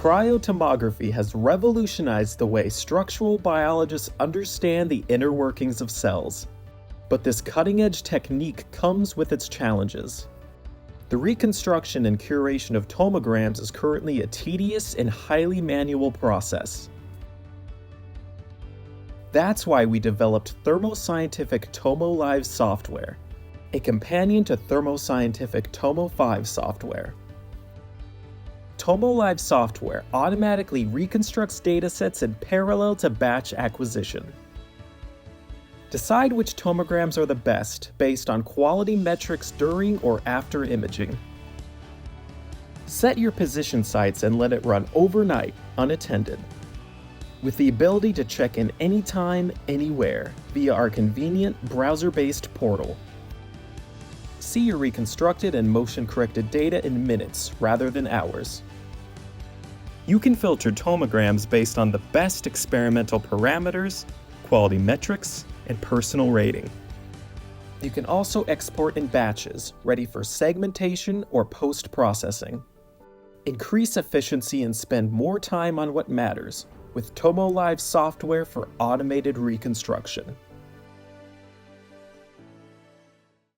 Cryotomography has revolutionized the way structural biologists understand the inner workings of cells. But this cutting-edge technique comes with its challenges. The reconstruction and curation of tomograms is currently a tedious and highly manual process. That's why we developed Thermo Tomo Live Software, a companion to Thermo Tomo 5 software. Tomo Live Software automatically reconstructs datasets in parallel to batch acquisition. Decide which tomograms are the best based on quality metrics during or after imaging. Set your position sites and let it run overnight, unattended, with the ability to check in anytime, anywhere, via our convenient browser-based portal. See your reconstructed and motion-corrected data in minutes rather than hours. You can filter tomograms based on the best experimental parameters, quality metrics, and personal rating. You can also export in batches, ready for segmentation or post-processing. Increase efficiency and spend more time on what matters with Tomo Live Software for automated reconstruction.